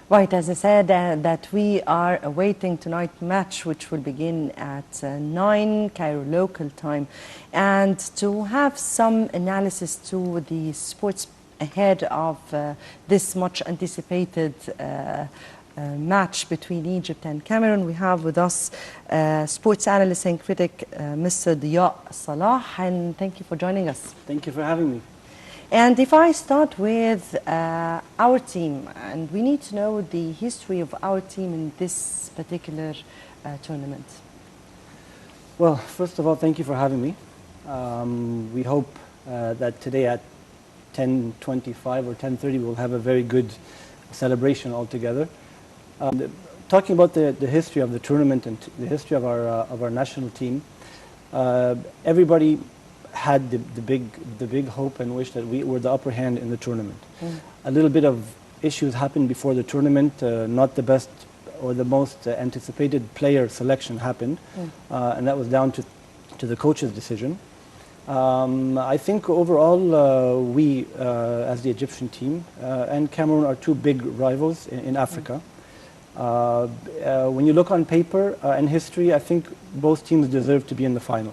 Right, as I said, that we are awaiting tonight's match, which will begin at 9 Cairo local time. And to have some analysis to the sports ahead of this much anticipated match between Egypt and Cameroon, we have with us sports analyst and critic Mr. Diya Salah. And thank you for joining us. Thank you for having me. And if I start with our team, and we need to know the history of our team in this particular tournament. Well, first of all, thank you for having me. We hope that today at 10:25 or 10:30 we'll have a very good celebration altogether. Talking about the history of the tournament and the history of our national team, everybody had the big hope and wish that we were the upper hand in the tournament. A little bit of issues happened before the tournament. Not the best or the most anticipated player selection happened, and that was down to the coach's decision. I think overall we, as the Egyptian team and Cameroon, are two big rivals in Africa. When you look on paper and history, I think both teams deserve to be in the final.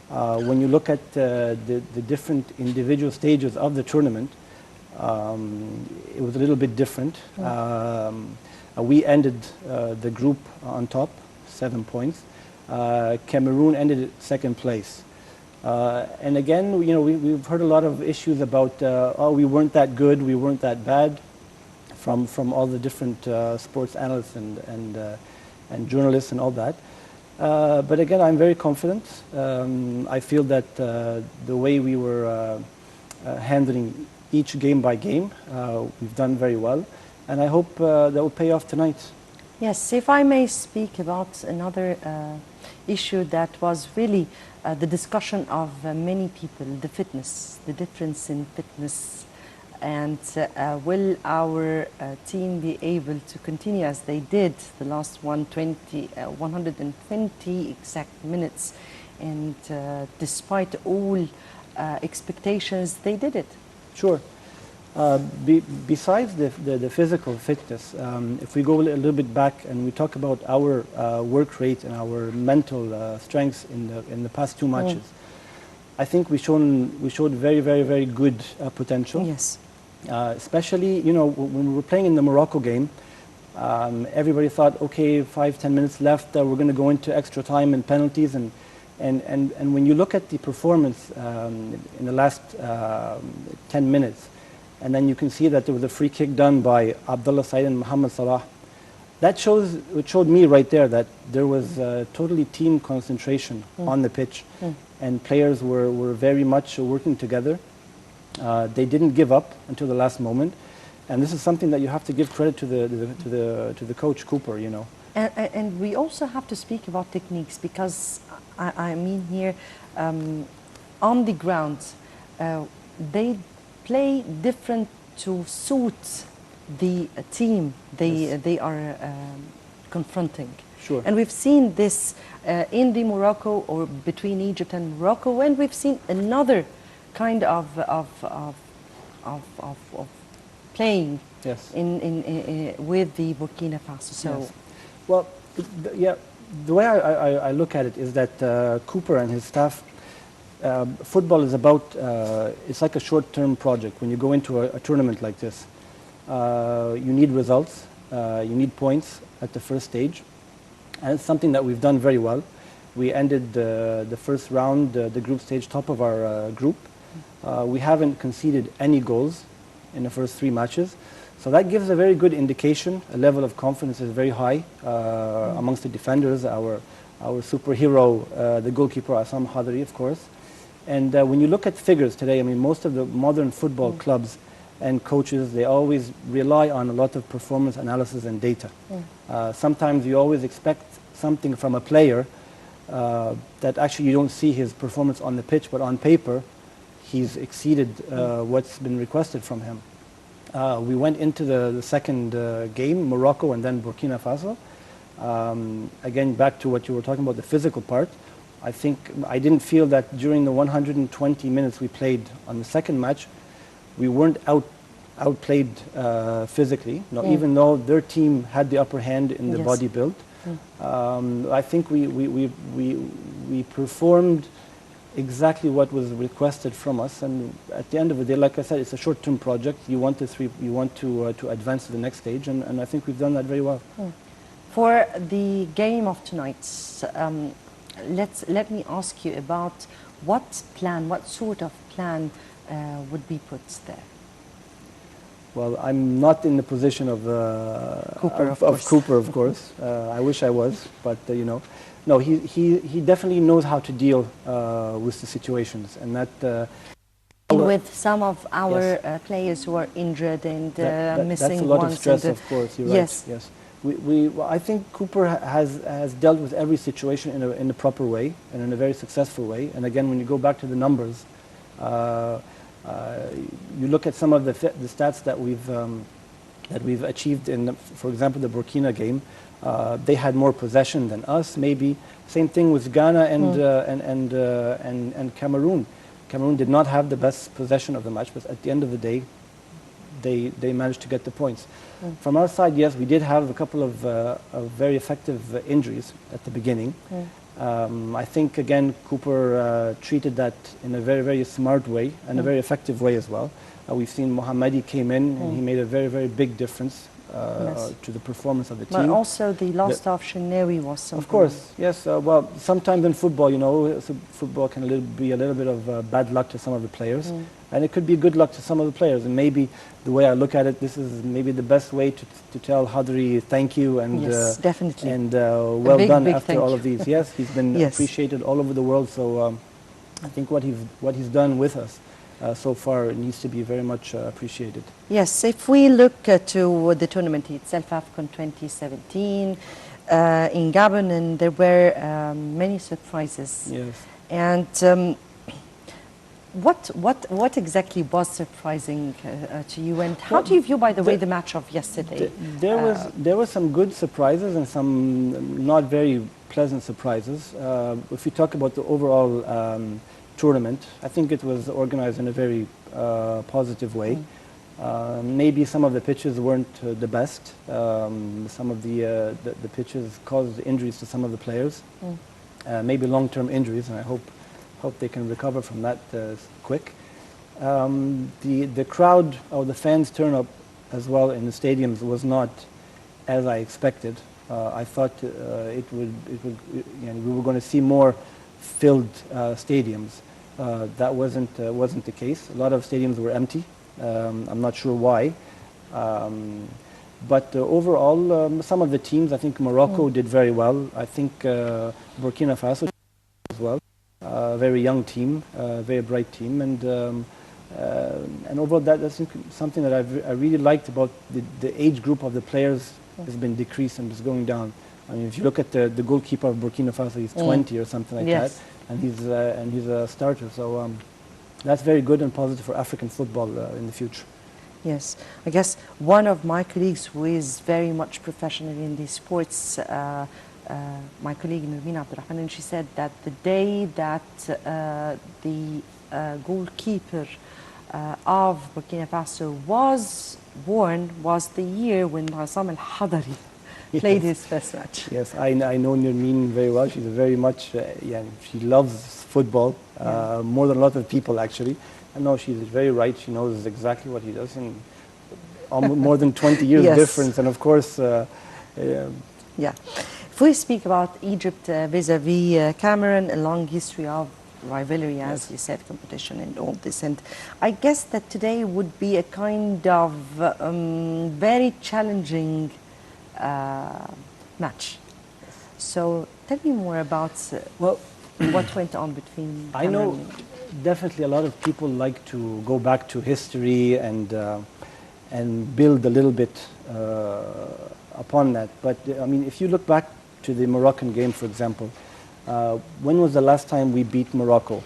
When you look at the different individual stages of the tournament, it was a little bit different. We ended the group on top, 7 points. Cameroon ended at second place. And again, you know, we've heard a lot of issues about, oh, we weren't that good, we weren't that bad, from all the different sports analysts and journalists and all that. But again, I'm very confident. I feel that the way we were handling each game by game, we've done very well. And I hope that will pay off tonight. Yes, if I may speak about another issue that was really the discussion of many people, the fitness, the difference in fitness. And will our team be able to continue as they did the last 120 exact minutes? And despite all expectations, they did it. Sure. Besides the physical fitness, if we go a little bit back and we talk about our work rate and our mental strengths in the past two matches, I think we showed very good potential. Yes. Especially, you know, when we were playing in the Morocco game, everybody thought, okay, 5-10 minutes left, we're going to go into extra time and penalties, and when you look at the performance in the last 10 minutes, and then you can see that there was a free kick done by Abdullah Said and Mohamed Salah. It showed me right there that there was totally team concentration on the pitch, and players were very much working together. They didn't give up until the last moment, and this is something that you have to give credit to the coach Cooper, you know. And we also have to speak about techniques, because I mean here on the ground they play different to suit the team they are confronting. Sure. And we've seen this in the Morocco, or between Egypt and Morocco, and we've seen another kind of playing. Yes. With the Burkina Faso. So, yes. Well, yeah, the way I look at it is that Cooper and his staff, football is about, it's like a short-term project. When you go into a tournament like this, you need results, you need points at the first stage, and it's something that we've done very well. We ended the first round, the group stage, top of our group. We haven't conceded any goals in the first 3 matches. So that gives a very good indication. A level of confidence is very high amongst the defenders, our superhero, the goalkeeper, Assam Hadri, of course. And when you look at figures today, I mean, most of the modern football clubs and coaches, they always rely on a lot of performance analysis and data. Sometimes you always expect something from a player that actually you don't see his performance on the pitch, but on paper, he's exceeded what's been requested from him. We went into the second game, Morocco and then Burkina Faso. Again, back to what you were talking about, the physical part. I didn't feel that during the 120 minutes we played on the second match, we weren't out outplayed physically. No, Mm. even though their team had the upper hand in the Yes. body build, I think we performed exactly what was requested from us. And at the end of the day, like I said, it's a short-term project. You want to advance to the next stage, and I think we've done that very well. For the game of tonight, let me ask you about what sort of plan would be put there? Well, I'm not in the position of Cooper, of course. Cooper, of course. I wish I was, but you know, no. He definitely knows how to deal with the situations, and that. With some of our Yes. Players who are injured and missing that's a lot ones. of stress, and of course. You're yes. right. Yes. Well, I think Cooper has dealt with every situation in a proper way and in a very successful way. And again, when you go back to the numbers, you look at some of the stats that we've achieved in, for example, the Burkina game. They had more possession than us, maybe. Same thing with Ghana and Cameroon. Cameroon did not have the best possession of the match, but at the end of the day, they managed to get the points. From our side, yes, we did have a couple of very effective injuries at the beginning. I think, again, Cooper treated that in a very, very smart way and a very effective way as well. We've seen Mohammadi came in and he made a very, very big difference Yes. to the performance of the But team. also the loss of Shenawi was something. Of course, yes. Well, sometimes in football, you know, football can be a little bit of bad luck to some of the players, and it could be good luck to some of the players. And maybe the way I look at it, this is maybe the best way to tell Hadri thank you and Yes, definitely. and well big, done big after thank all you. of these. Yes, he's been Yes. appreciated all over the world. So I think what he's done with us so far needs to be very much appreciated. Yes, if we look to the tournament itself, AFCON 2017, in Gabon, and there were many surprises. Yes. And what exactly was surprising to you? And how do you view, by the way, the match of yesterday? There were some good surprises and some not very pleasant surprises. If we talk about the overall tournament, I think it was organized in a very positive way. Maybe some of the pitches weren't the best. Some of the pitches caused injuries to some of the players. Maybe long-term injuries, and I hope they can recover from that quick. The crowd or the fans turn up as well in the stadiums was not as I expected. I thought we were going to see more filled stadiums. That wasn't the case. A lot of stadiums were empty. I'm not sure why. But overall, some of the teams, I think Morocco did very well. I think Burkina Faso as well. Very young team, very bright team, and overall that's something that I really liked about the age group of the players has been decreased and is going down. I mean, if you look at the goalkeeper of Burkina Faso, he's 20 or something like Yes. that, and he's a starter. So that's very good and positive for African football in the future. Yes, I guess one of my colleagues who is very much professional in these sports, my colleague Nurmeen Abdurrahman, and she said that the day that the goalkeeper of Burkina Faso was born was the year when Ghassan al-Hadari played his first match. Yes, I know Nurmeen very well. She's a very much, she loves football more than a lot of people actually. I know she's very right. She knows exactly what he does, and more than 20 years Yes. difference. And of course, Yeah. If we speak about Egypt vis-a-vis Cameroon, a long history of rivalry, as you said, competition and all this. And I guess that today would be a kind of very challenging match. So tell me more about well, what went on between I know Cameroon. definitely a lot of people like to go back to history and build a little bit upon that. But I mean, if you look back to the Moroccan game, for example, when was the last time we beat Morocco?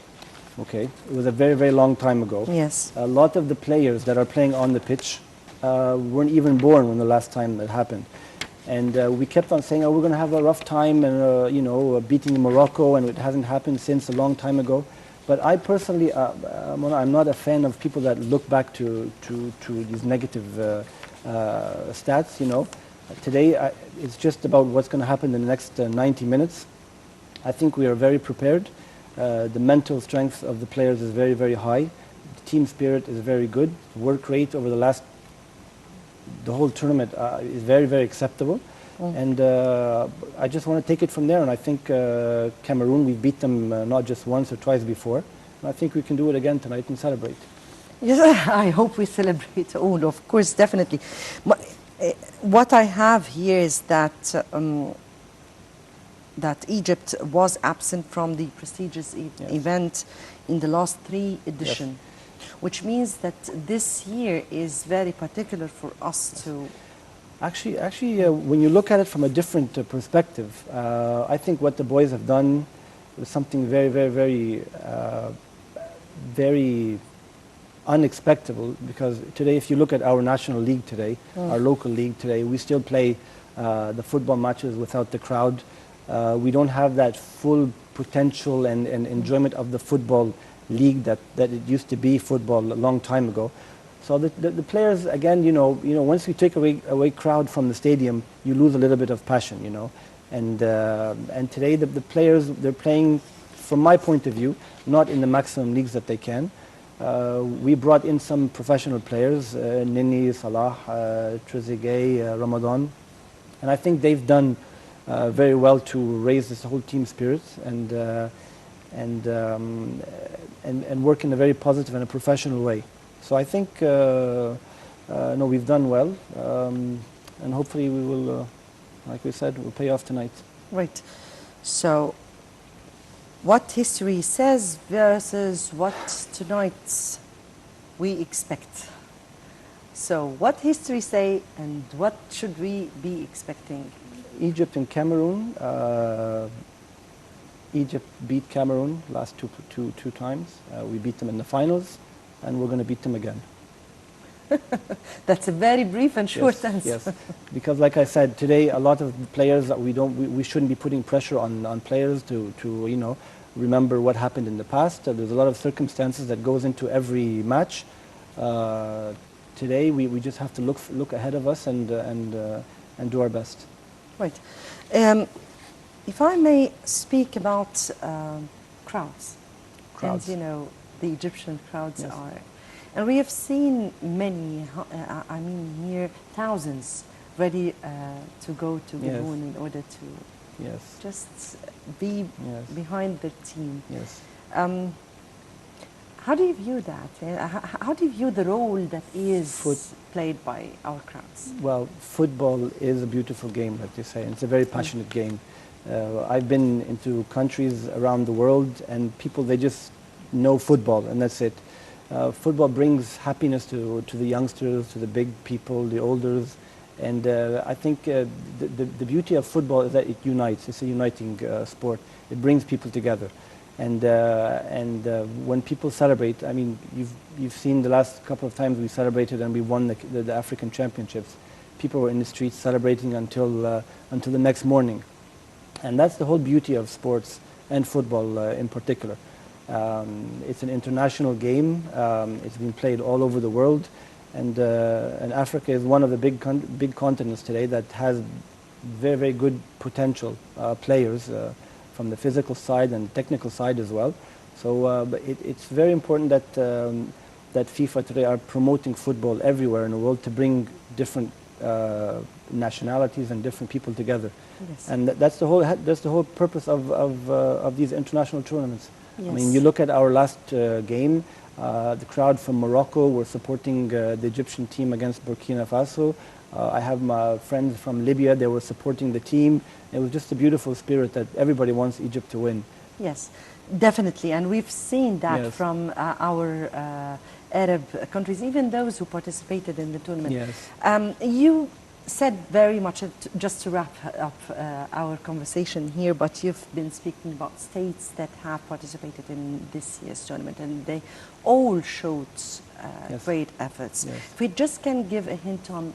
Okay, it was a very, very long time ago. Yes. A lot of the players that are playing on the pitch weren't even born when the last time that happened. And we kept on saying, oh, we're going to have a rough time and, beating Morocco, and it hasn't happened since a long time ago. But I personally, Mona, I'm not a fan of people that look back to these negative stats, you know. Today, it's just about what's going to happen in the next 90 minutes. I think we are very prepared. The mental strength of the players is very, very high. The team spirit is very good. Work rate over the whole tournament is very, very acceptable. And I just want to take it from there. And I think Cameroon, we beat them not just once or twice before. And I think we can do it again tonight and celebrate. Yes, I hope we celebrate all, of course, definitely. What I have here is that that Egypt was absent from the prestigious event in the last 3 editions, which means that this year is very particular for us to... Actually, when you look at it from a different perspective, I think what the boys have done was something very, very, very, very unexpected. Because today, if you look at our national league today, our local league today, we still play the football matches without the crowd. We don't have that full potential and enjoyment of the football league that it used to be football a long time ago. So the players, again, you know, once you take away crowd from the stadium, you lose a little bit of passion, you know. And today the players, they're playing, from my point of view, not in the maximum leagues that they can. We brought in some professional players, Nini, Salah, Trezeguet, Ramadan, and I think they've done very well to raise this whole team spirit and work in a very positive and a professional way. So I think no, we've done well, and hopefully we will, like we said, we'll pay off tonight. Right. So what history says versus what tonight we expect. So what history say and what should we be expecting? Egypt and Cameroon. Egypt beat Cameroon last two times. We beat them in the finals, and we're going to beat them again. That's a very brief and short answer. Yes, because like I said, today a lot of players that we shouldn't be putting pressure on players to you know, remember what happened in the past. There's a lot of circumstances that goes into every match. Today we just have to look ahead of us and do our best. Right. If I may speak about crowds. And you know, the Egyptian crowds are, and we have seen many, I mean here, thousands ready to go to Gabon in order to just be behind the team. Yes. How do you view that? How do you view the role that is played by our crowds? Well, football is a beautiful game, like they say, and it's a very passionate game. I've been into countries around the world, and people, they just know football, and that's it. Football brings happiness to the youngsters, to the big people, the elders, and I think the beauty of football is that it unites. It's a uniting sport. It brings people together, and when people celebrate, I mean, you've seen the last couple of times we celebrated and we won the African Championships. People were in the streets celebrating until the next morning, and that's the whole beauty of sports and football in particular. It's an international game. It's been played all over the world, and Africa is one of the big continents today that has very, very good potential players from the physical side and technical side as well. So it's very important that that FIFA today are promoting football everywhere in the world to bring different nationalities and different people together. Yes. And that's the whole purpose of these international tournaments. Yes. I mean, you look at our last game, the crowd from Morocco were supporting the Egyptian team against Burkina Faso. I have my friends from Libya, they were supporting the team. It was just a beautiful spirit that everybody wants Egypt to win. Yes, definitely, and we've seen that from our Arab countries, even those who participated in the tournament. Yes. You said very much, just to wrap up our conversation here, but you've been speaking about states that have participated in this year's tournament, and they all showed great efforts. Yes. If we just can give a hint on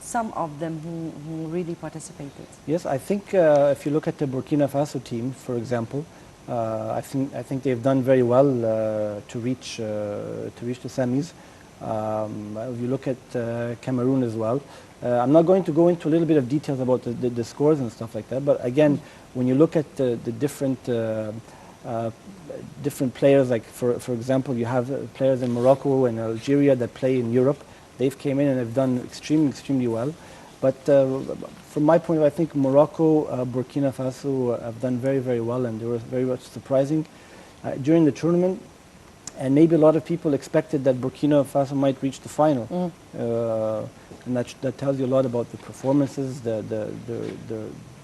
some of them who really participated. Yes, I think if you look at the Burkina Faso team, for example, I think they've done very well to reach the semis. If you look at Cameroon as well, I'm not going to go into a little bit of details about the scores and stuff like that. But again, when you look at the different different players, like for example, you have players in Morocco and Algeria that play in Europe. They've came in and have done extremely well. But from my point of view, I think Morocco, Burkina Faso have done very well, and they were very much surprising during the tournament. And maybe a lot of people expected that Burkina Faso might reach the final, and that tells you a lot about the performances, the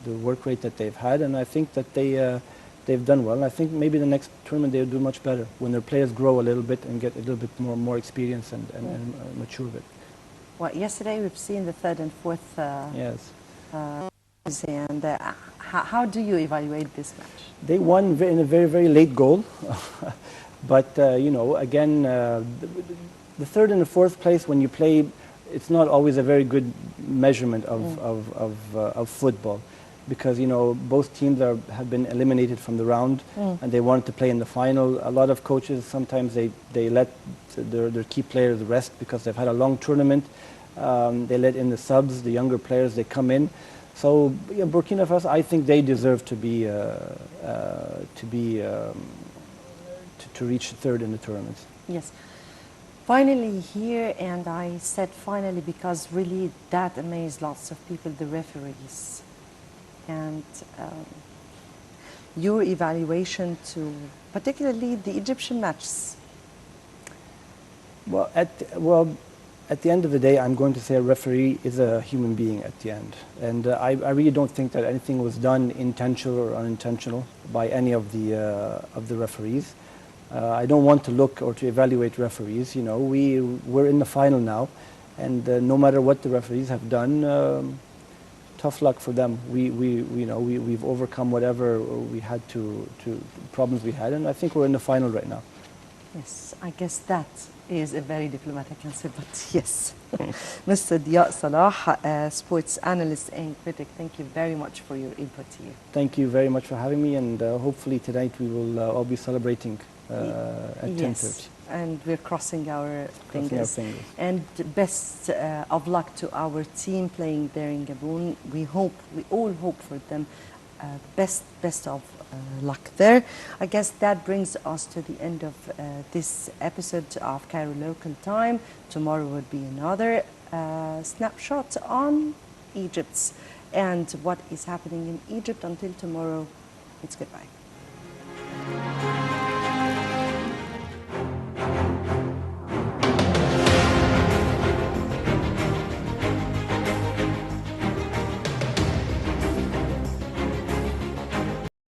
work rate that they've had, and I think that they've done well. And I think maybe the next tournament they'll do much better when their players grow a little bit and get a little bit more experience and mature a bit. Well, yesterday we've seen the third and fourth. Yes. And how do you evaluate this match? They won in a very late goal, but you know, again, the third and the fourth place when you play, it's not always a very good measurement of football, because you know both teams have been eliminated from the round, and they wanted to play in the final. A lot of coaches sometimes they let their key players rest because they've had a long tournament. They let in the subs, the younger players. They come in. So yeah, Burkina Faso, I think they deserve to reach third in the tournament. Yes. Finally here, and I said finally because really that amazed lots of people, the referees. And your evaluation to particularly the Egyptian matches. Well, at the end of the day, I'm going to say a referee is a human being at the end. And I really don't think that anything was done intentional or unintentional by any of the referees. I don't want to look or to evaluate referees. You know, we're in the final now, and no matter what the referees have done, tough luck for them. We've overcome whatever we had to problems we had, and I think we're in the final right now. Yes, I guess that is a very diplomatic answer, but yes. Mr. Diaa Salah, sports analyst and critic, thank you very much for your input here. Thank you very much for having me, and hopefully tonight we will all be celebrating at 10:30. Yes, and we're crossing our fingers. And best of luck to our team playing there in Gabon. We all hope for them best of luck there. I guess that brings us to the end of this episode of Cairo Local Time. Tomorrow will be another snapshot on Egypt and what is happening in Egypt. Until tomorrow, it's goodbye.